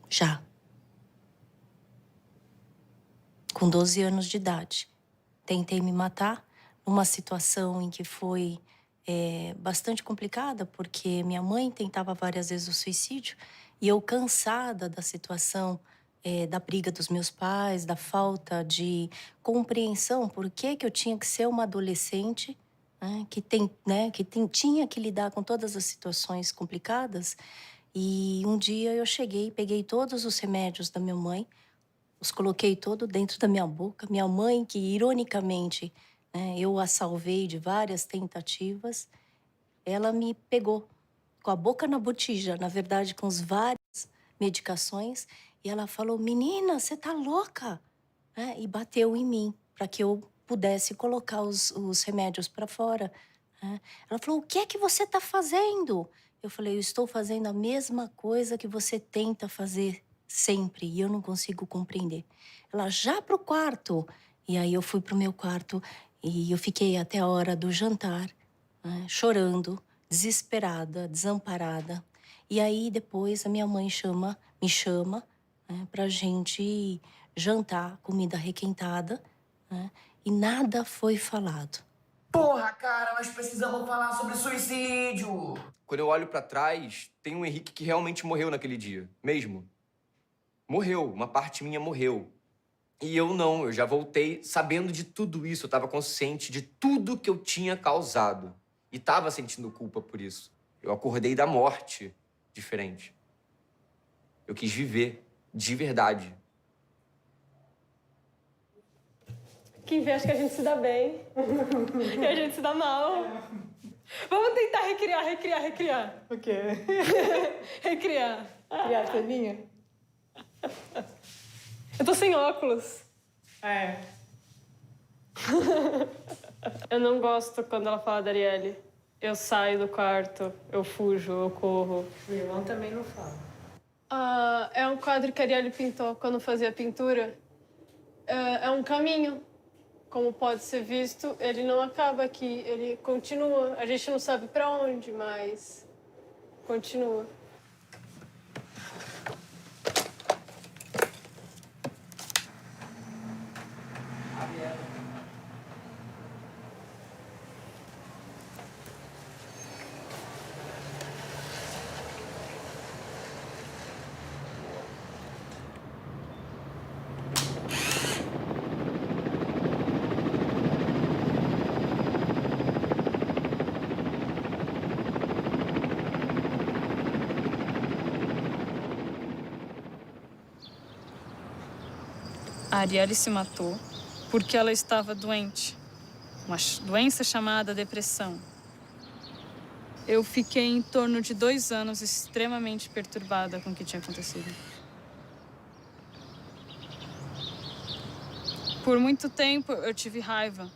Já. Com 12 anos de idade. Tentei me matar numa situação em que foi bastante complicada, porque minha mãe tentava várias vezes o suicídio e eu, cansada da situação, da briga dos meus pais, da falta de compreensão, por que eu tinha que ser uma adolescente, né, tinha que lidar com todas as situações complicadas. E um dia eu cheguei, peguei todos os remédios da minha mãe, os coloquei todo dentro da minha boca. Minha mãe, que ironicamente né? Eu a salvei de várias tentativas. Ela me pegou com a boca na botija, na verdade, com as várias medicações. E ela falou, menina, você tá louca? Né? E bateu em mim, para que eu pudesse colocar os remédios para fora. Né? Ela falou, o que é que você tá fazendo? Eu falei, eu estou fazendo a mesma coisa que você tenta fazer sempre, e eu não consigo compreender. Ela, já pro quarto. E aí eu fui pro meu quarto e eu fiquei até a hora do jantar, né, chorando, desesperada, desamparada. E aí depois a minha mãe me chama, né, pra gente jantar, comida requentada, né, e nada foi falado. Porra, cara, nós precisamos falar sobre suicídio. Quando eu olho pra trás, tem um Henrique que realmente morreu naquele dia, mesmo. Morreu, uma parte minha morreu. E eu não, eu já voltei sabendo de tudo isso, eu tava consciente de tudo que eu tinha causado. E tava sentindo culpa por isso. Eu acordei da morte diferente. Eu quis viver de verdade. Quem vê, acha que a gente se dá bem. E a gente se dá mal. Vamos tentar recriar. O quê? Recriar. Criar a ceninha? Eu tô sem óculos. É. Eu não gosto quando ela fala da Arielle. Eu saio do quarto, eu fujo, eu corro. Meu irmão também não fala. É um quadro que a Arielle pintou quando fazia pintura. É um caminho. Como pode ser visto, ele não acaba aqui, ele continua. A gente não sabe pra onde, mas continua. A Arielle se matou porque ela estava doente. Uma doença chamada depressão. Eu fiquei em torno de 2 anos extremamente perturbada com o que tinha acontecido. Por muito tempo eu tive raiva.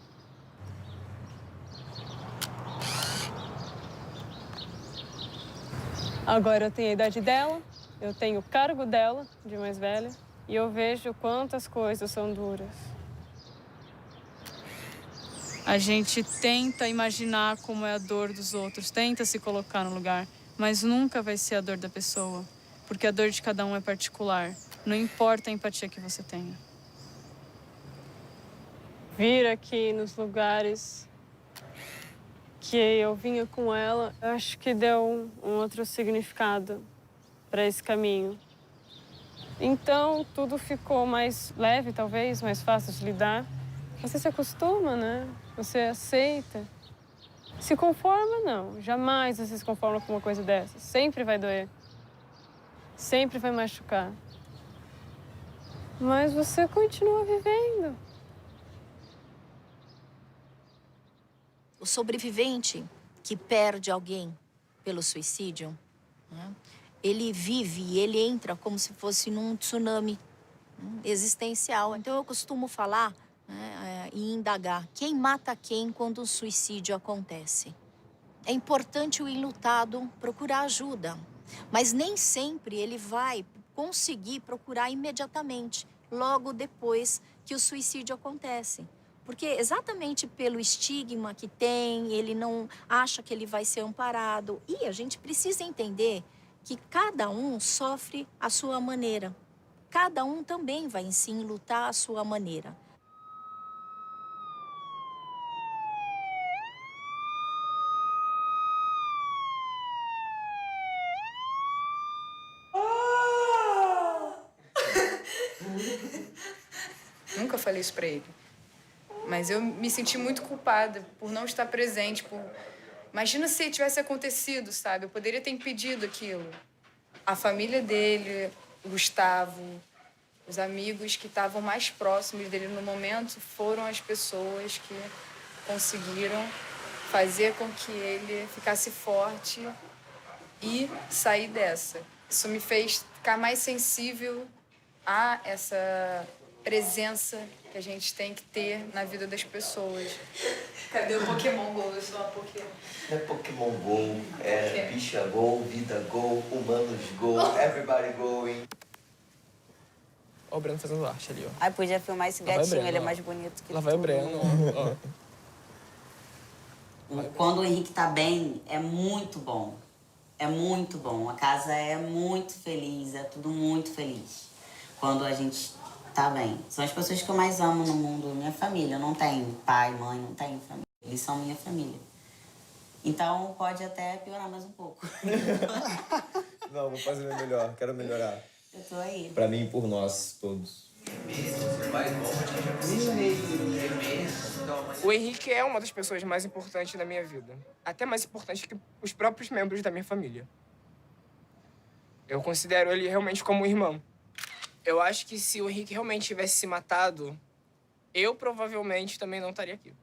Agora eu tenho a idade dela, eu tenho o cargo dela, de mais velha. E eu vejo quantas coisas são duras. A gente tenta imaginar como é a dor dos outros, tenta se colocar no lugar, mas nunca vai ser a dor da pessoa, porque a dor de cada um é particular. Não importa a empatia que você tenha. Vir aqui nos lugares que eu vinha com ela, eu acho que deu um outro significado para esse caminho. Então, tudo ficou mais leve, talvez, mais fácil de lidar. Você se acostuma, né? Você aceita. Se conforma, não. Jamais você se conforma com uma coisa dessa. Sempre vai doer. Sempre vai machucar. Mas você continua vivendo. O sobrevivente que perde alguém pelo suicídio, né? Ele vive, ele entra como se fosse num tsunami existencial. Então, eu costumo falar, né, e indagar quem mata quem quando o suicídio acontece. É importante o enlutado procurar ajuda, mas nem sempre ele vai conseguir procurar imediatamente, logo depois que o suicídio acontece. Porque exatamente pelo estigma que tem, ele não acha que ele vai ser amparado. E a gente precisa entender que cada um sofre à sua maneira. Cada um também vai, sim, lutar à sua maneira. Nunca falei isso pra ele. Mas eu me senti muito culpada por não estar presente, Imagina se tivesse acontecido, sabe? Eu poderia ter impedido aquilo. A família dele, o Gustavo, os amigos que estavam mais próximos dele no momento foram as pessoas que conseguiram fazer com que ele ficasse forte e sair dessa. Isso me fez ficar mais sensível a essa presença que a gente tem que ter na vida das pessoas. Cadê o Pokémon Go? Eu sou uma Pokémon. Não é Pokémon Go, é bicha Go, vida Go, humanos Go, everybody going. Olha o Breno fazendo arte ali, ó. Ai, podia filmar esse Lá vai o gatinho, Breno, ele é ó. mais bonito que Lá vai o tudo. Breno, ó. Quando o Henrique tá bem, é muito bom. É muito bom. A casa é muito feliz, é tudo muito feliz. Quando a gente tá bem. São as pessoas que eu mais amo no mundo, minha família. Eu não tenho pai, mãe, não tenho família. Eles são minha família. Então pode até piorar mais um pouco. Não, vou fazer o melhor, quero melhorar. Eu tô aí. Pra mim e por nós todos. O Henrique é uma das pessoas mais importantes da minha vida. Até mais importante que os próprios membros da minha família. Eu considero ele realmente como um irmão. Eu acho que se o Henrique realmente tivesse se matado, eu provavelmente também não estaria aqui.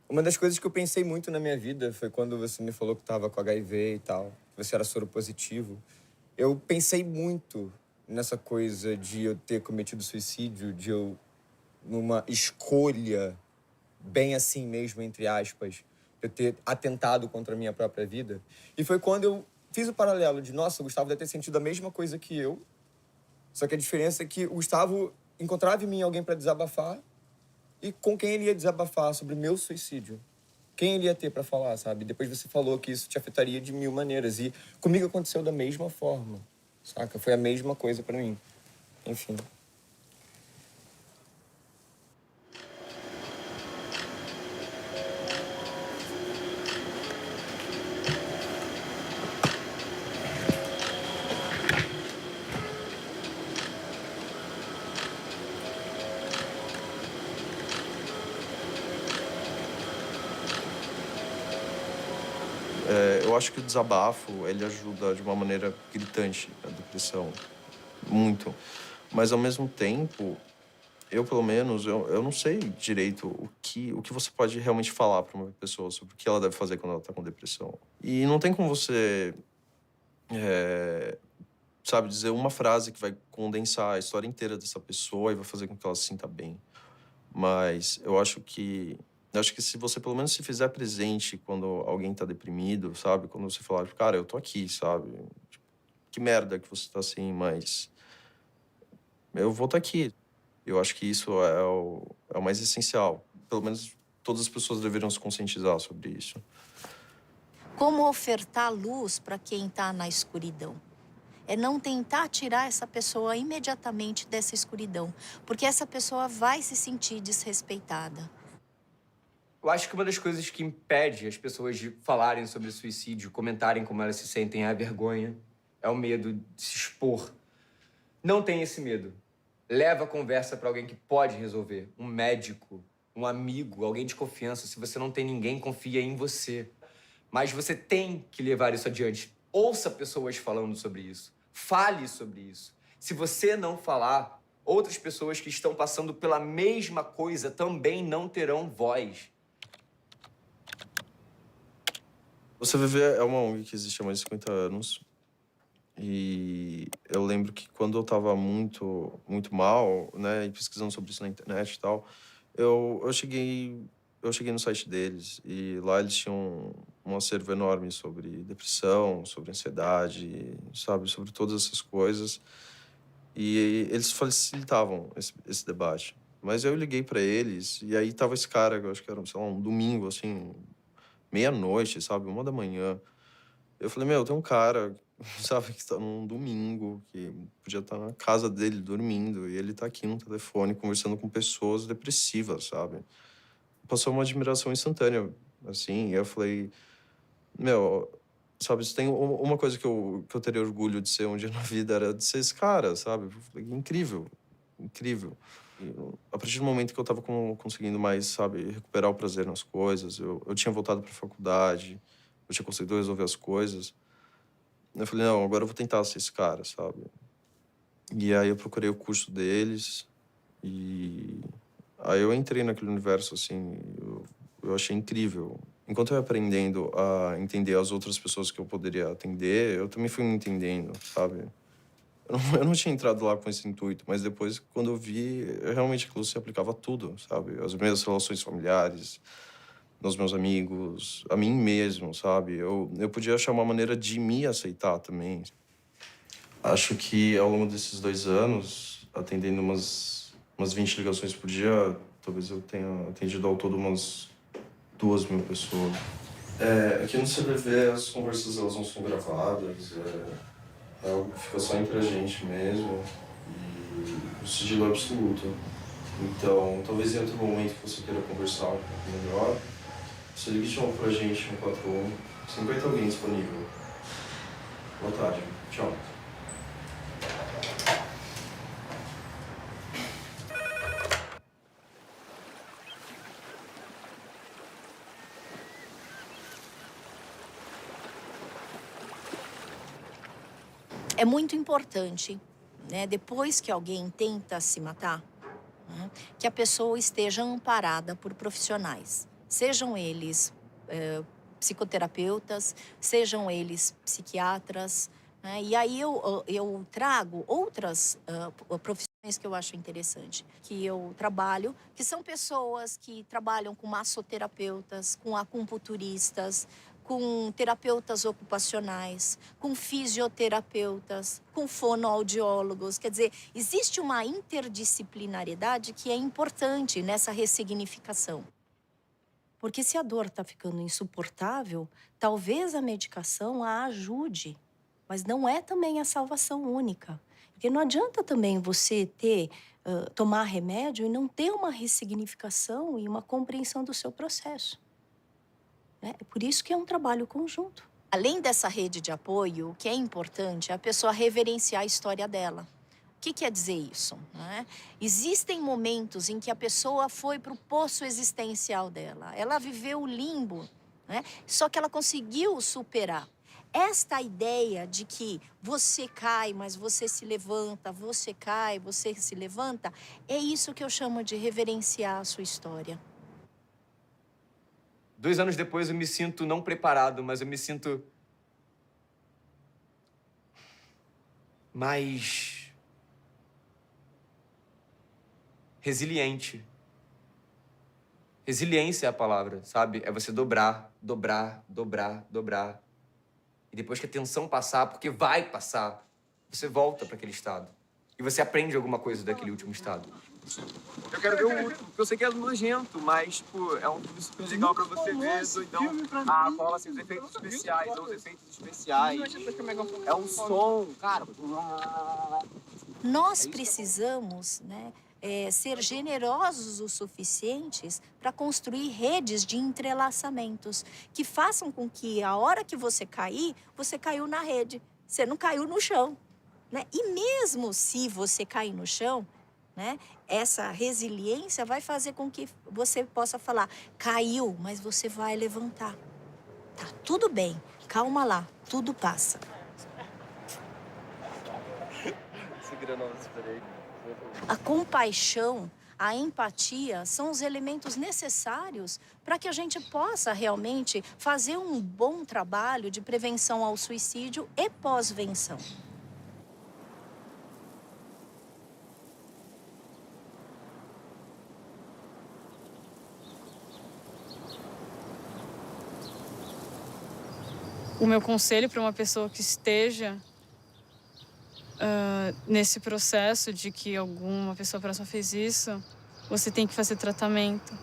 Uma das coisas que eu pensei muito na minha vida foi quando você me falou que estava com HIV e tal, que você era soro positivo. Eu pensei muito nessa coisa de eu ter cometido suicídio, de eu, numa escolha bem assim mesmo, entre aspas, eu ter atentado contra a minha própria vida. E foi quando eu fiz o paralelo de, nossa, o Gustavo deve ter sentido a mesma coisa que eu, só que a diferença é que o Gustavo encontrava em mim alguém para desabafar e com quem ele ia desabafar sobre o meu suicídio. Quem ele ia ter para falar, sabe? Depois você falou que isso te afetaria de 1000 maneiras. E comigo aconteceu da mesma forma, saca? Foi a mesma coisa para mim. Enfim. Eu acho que o desabafo, ele ajuda de uma maneira gritante a depressão. Muito. Mas, ao mesmo tempo, eu, pelo menos, eu não sei direito o que você pode realmente falar para uma pessoa sobre o que ela deve fazer quando ela tá com depressão. E não tem como você, sabe, dizer uma frase que vai condensar a história inteira dessa pessoa e vai fazer com que ela se sinta bem. Mas eu acho que se você pelo menos se fizer presente quando alguém tá deprimido, sabe? Quando você falar, cara, eu tô aqui, sabe? Tipo, que merda que você tá assim, mas eu vou estar aqui. Eu acho que isso é o mais essencial. Pelo menos todas as pessoas deveriam se conscientizar sobre isso. Como ofertar luz para quem está na escuridão? É não tentar tirar essa pessoa imediatamente dessa escuridão, porque essa pessoa vai se sentir desrespeitada. Eu acho que uma das coisas que impede as pessoas de falarem sobre suicídio, comentarem como elas se sentem, é a vergonha, é o medo de se expor. Não tenha esse medo. Leva a conversa para alguém que pode resolver. Um médico, um amigo, alguém de confiança. Se você não tem ninguém, confia em você. Mas você tem que levar isso adiante. Ouça pessoas falando sobre isso. Fale sobre isso. Se você não falar, outras pessoas que estão passando pela mesma coisa também não terão voz. Você Viver é uma ONG que existe há mais de 50 anos. E eu lembro que quando eu tava muito mal, né, e pesquisando sobre isso na internet e tal, eu cheguei no site deles e lá eles tinham um acervo enorme sobre depressão, sobre ansiedade, sabe, sobre todas essas coisas. E eles facilitavam esse debate. Mas eu liguei pra eles e aí tava esse cara, eu acho que era, sei lá, um domingo, assim, meia-noite, sabe, 1h. Eu falei, meu, tem um cara, sabe, que tá num domingo, que podia estar na casa dele dormindo, e ele tá aqui no telefone conversando com pessoas depressivas, sabe? Passou uma admiração instantânea, assim, e eu falei, meu, sabe, se tem uma coisa que eu teria orgulho de ser um dia na vida, era de ser esse cara, sabe? Eu falei, incrível, incrível. E a partir do momento que eu tava conseguindo mais, sabe, recuperar o prazer nas coisas, eu tinha voltado pra faculdade, eu tinha conseguido resolver as coisas. Eu falei, não, agora eu vou tentar ser esse cara, sabe? E aí eu procurei o curso deles e Aí eu entrei naquele universo, assim, eu achei incrível. Enquanto eu ia aprendendo a entender as outras pessoas que eu poderia atender, eu também fui me entendendo, sabe? Eu não tinha entrado lá com esse intuito, mas depois, quando eu vi, realmente aquilo se aplicava a tudo, sabe? As minhas relações familiares, nos meus amigos, a mim mesmo, sabe? Eu podia achar uma maneira de me aceitar também. Acho que ao longo desses 2 anos, atendendo umas 20 ligações por dia, talvez eu tenha atendido ao todo umas 2.000 pessoas. Aqui no CBV as conversas elas não são gravadas, é algo que fica só entre a gente mesmo e o sigilo é absoluto. Então, talvez em outro momento que você queira conversar um pouco melhor, você ligue de novo pra gente no 41. Sempre vai ter alguém disponível. Boa tarde. Tchau. É muito importante, né, depois que alguém tenta se matar, né, que a pessoa esteja amparada por profissionais. Sejam eles psicoterapeutas, sejam eles psiquiatras, né? E aí eu trago outras profissões que eu acho interessante, que eu trabalho, que são pessoas que trabalham com massoterapeutas, com acupunturistas, com terapeutas ocupacionais, com fisioterapeutas, com fonoaudiólogos. Quer dizer, existe uma interdisciplinariedade que é importante nessa ressignificação. Porque se a dor está ficando insuportável, talvez a medicação a ajude, mas não é também a salvação única. Porque não adianta também você tomar remédio e não ter uma ressignificação e uma compreensão do seu processo. É por isso que é um trabalho conjunto. Além dessa rede de apoio, o que é importante é a pessoa reverenciar a história dela. O que quer dizer isso? Né? Existem momentos em que a pessoa foi para o poço existencial dela. Ela viveu o limbo, né? Só que ela conseguiu superar. Esta ideia de que você cai, mas você se levanta, você cai, você se levanta, é isso que eu chamo de reverenciar a sua história. 2 anos depois eu me sinto não preparado, mas eu me sinto mais resiliente. Resiliência é a palavra, sabe? É você dobrar, dobrar, dobrar, dobrar. E depois que a tensão passar, porque vai passar, você volta para aquele estado. E você aprende alguma coisa daquele último estado. Eu quero ver o último, porque eu sei que é nojento, mas, tipo, é um filme super legal pra você ver, doidão. Fala assim, os efeitos especiais, os efeitos especiais. É um som, cara. Nós precisamos, né, ser generosos o suficientes para construir redes de entrelaçamentos que façam com que a hora que você cair, você caiu na rede, você não caiu no chão, né? E mesmo se você cair no chão, né, essa resiliência vai fazer com que você possa falar, caiu, mas você vai levantar. Tá tudo bem, calma lá, tudo passa. A compaixão, a empatia são os elementos necessários para que a gente possa realmente fazer um bom trabalho de prevenção ao suicídio e pós-venção. O meu conselho para uma pessoa que esteja nesse processo de que alguma pessoa próxima fez isso, você tem que fazer tratamento.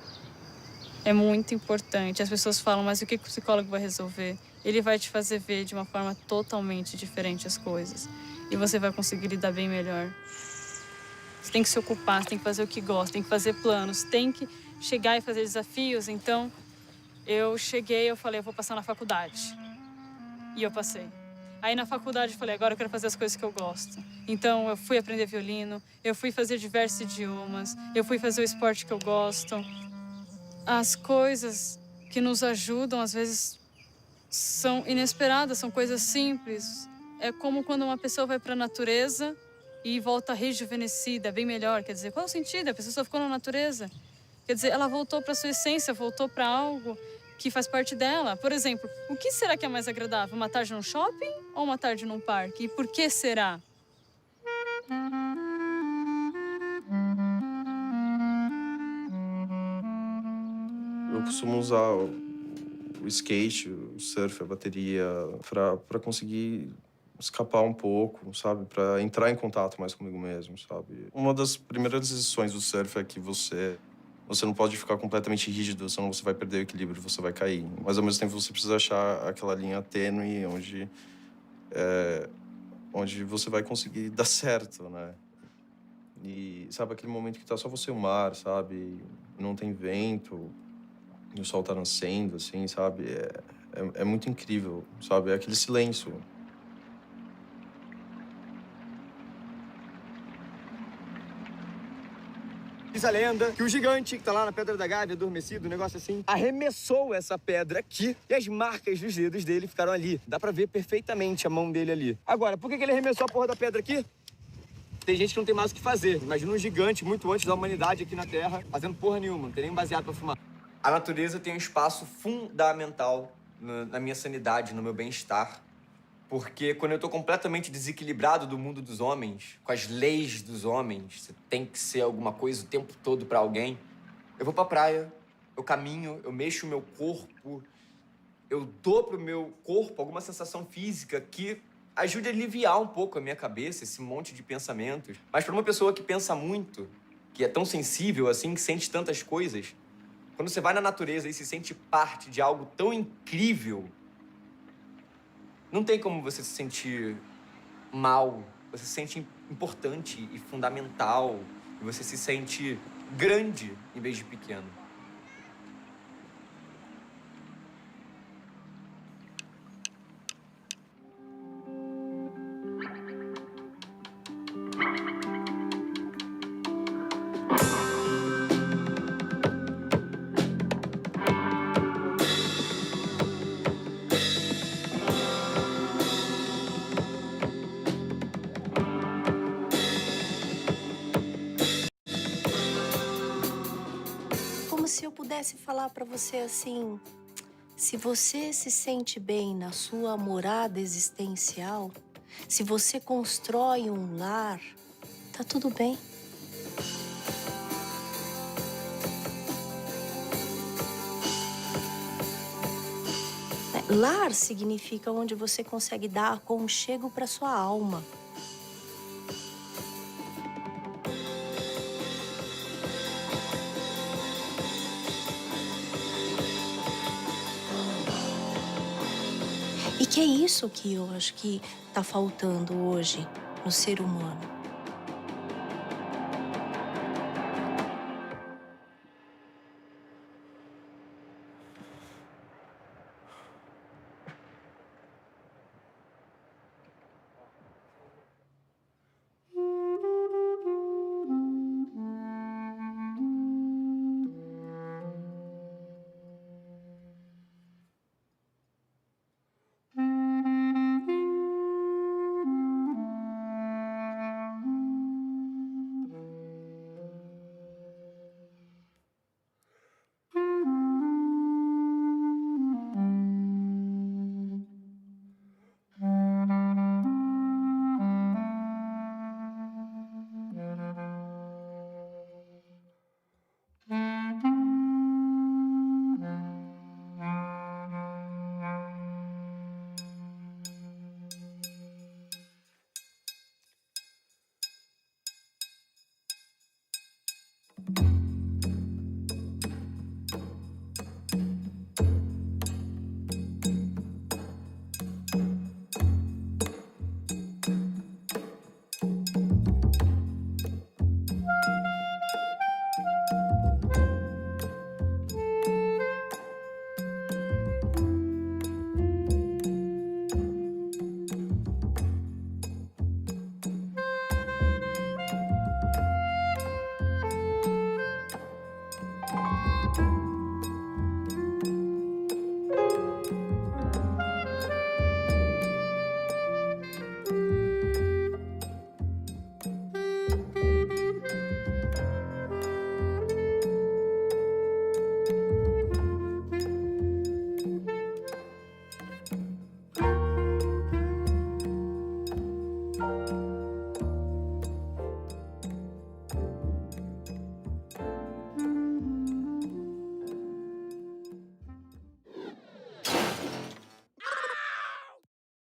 É muito importante. As pessoas falam, mas o que o psicólogo vai resolver? Ele vai te fazer ver de uma forma totalmente diferente as coisas. E você vai conseguir lidar bem melhor. Você tem que se ocupar, você tem que fazer o que gosta, tem que fazer planos, tem que chegar e fazer desafios. Então, eu falei, eu vou passar na faculdade. E eu passei. Aí na faculdade eu falei, agora eu quero fazer as coisas que eu gosto. Então eu fui aprender violino, eu fui fazer diversos idiomas, eu fui fazer o esporte que eu gosto. As coisas que nos ajudam, às vezes, são inesperadas, são coisas simples. É como quando uma pessoa vai para a natureza e volta rejuvenescida, bem melhor. Quer dizer, qual é o sentido? A pessoa só ficou na natureza. Quer dizer, ela voltou para sua essência, voltou para algo que faz parte dela. Por exemplo, o que será que é mais agradável? Uma tarde num shopping ou uma tarde num parque? E por que será? Eu costumo usar o skate, o surf, a bateria, pra conseguir escapar um pouco, sabe? Pra entrar em contato mais comigo mesmo, sabe? Uma das primeiras lições do surf é que você não pode ficar completamente rígido, senão você vai perder o equilíbrio, você vai cair. Mas, ao mesmo tempo, você precisa achar aquela linha tênue onde você vai conseguir dar certo, né? E, sabe, aquele momento que tá só você e o mar, sabe? Não tem vento, e o sol tá nascendo, assim, sabe? É muito incrível, sabe? É aquele silêncio. Diz a lenda que o gigante que tá lá na Pedra da Gávea, adormecido, um negócio assim, arremessou essa pedra aqui e as marcas dos dedos dele ficaram ali. Dá pra ver perfeitamente a mão dele ali. Agora, por que ele arremessou a porra da pedra aqui? Tem gente que não tem mais o que fazer. Imagina um gigante muito antes da humanidade aqui na Terra, fazendo porra nenhuma, não tem nem baseado pra fumar. A natureza tem um espaço fundamental na minha sanidade, no meu bem-estar. Porque quando eu tô completamente desequilibrado do mundo dos homens, com as leis dos homens, você tem que ser alguma coisa o tempo todo pra alguém, eu vou pra praia, eu caminho, eu mexo o meu corpo, eu dou pro meu corpo alguma sensação física que ajude a aliviar um pouco a minha cabeça, esse monte de pensamentos. Mas pra uma pessoa que pensa muito, que é tão sensível assim, que sente tantas coisas, quando você vai na natureza e se sente parte de algo tão incrível, não tem como você se sentir mal. Você se sente importante e fundamental. E você se sente grande em vez de pequeno. Se eu pudesse falar pra você assim, se você se sente bem na sua morada existencial, se você constrói um lar, tá tudo bem. Lar significa onde você consegue dar aconchego pra sua alma. E que é isso que eu acho que tá faltando hoje no ser humano.